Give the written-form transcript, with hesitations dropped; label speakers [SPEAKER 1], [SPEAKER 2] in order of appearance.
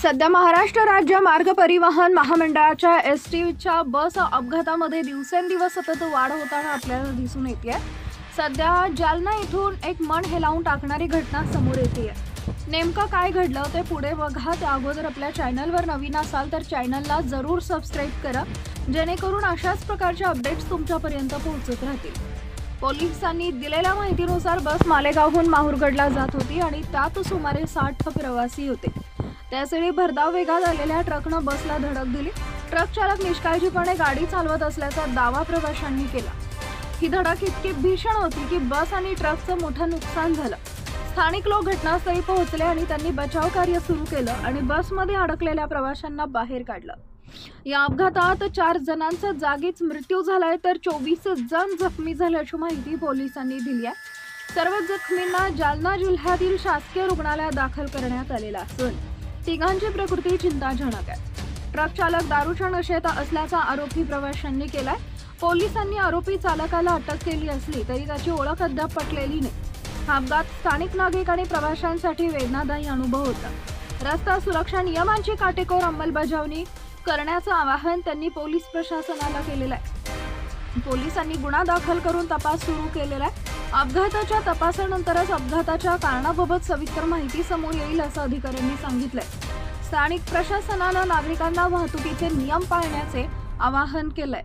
[SPEAKER 1] सध्या महाराष्ट्र राज्य मार्ग परिवहन महामंडळाच्या एसटीच्या बस अपघातामध्ये दिवसेंदिवस सतत वाढ होताना आपल्याला दिसून येते। सध्या जालना इथून एक मन हेलावून टाकणारी घटना समोर येते। नेमकं काय घडलं ते पुढे बघा। त्या अगोदर आपल्या चॅनलवर नवीन असाल तर चॅनलला जरूर सबस्क्राइब करा, जेणेकरून अशाच प्रकारचे अपडेट्स तुमच्यापर्यंत पोहोचत राहतील। पोलिसांनी दिलेल्या माहितीनुसार बस मालेगावहून माहूरगडला जात होती आणि त्यात सुमारे 60 प्रवासी होते। त्याचवेळी भरधाव वेगात आलेल्या ट्रकनं बसला धडक दिली। ट्रक चालक निष्काळजीपणे गाडी चालवत असल्याचा दावा प्रवाशांनी केला। ही धडक इतकी भीषण होती की बस आणि ट्रकचं मोठं नुकसान झालं। स्थानिक लोक घटनास्थळी पोहोचले आणि त्यांनी बचाव कार्य सुरू केलं आणि बसमध्ये अडकलेल्या प्रवाशांना बाहेर काढलं। या अपघातात 4 जणांचा जागीच मृत्यू झालाय तर 24 जण जखमी झाल्याची माहिती पोलिसांनी दिली आहे। सर्व जखमींना जालना जिल्ह्यातील शासकीय रुग्णालयात दाखल करण्यात आलेला असून तिघांची प्रकृती चिंताजनक आहे। ट्रक चालक दारूच्या नशेत असल्याचा आरोपही प्रवाशांनी केलाय। पोलिसांनी आरोपी चालकाला अटक केली असली तरी त्याची ओळख अद्याप पटलेली नाही। हा अपघात स्थानिक नागरिक आणि प्रवाशांसाठी वेदनादायी अनुभव होता। रस्ता सुरक्षा नियमांची काटेकोर अंमलबजावणी करण्याचं आवाहन त्यांनी पोलीस प्रशासनाला केलेलं आहे। पोलिसांनी गुन्हा दाखल करून तपास सुरू केलेला आहे। अपघाताच्या तपासानंतरच अपघाताच्या कारणाबाबत सविस्तर माहिती समोर येईल असं अधिकाऱ्यांनी सांगितलंय। स्थानिक प्रशासनानं नागरिकांना वाहतुकीचे नियम पाळण्याचे आवाहन केलंय।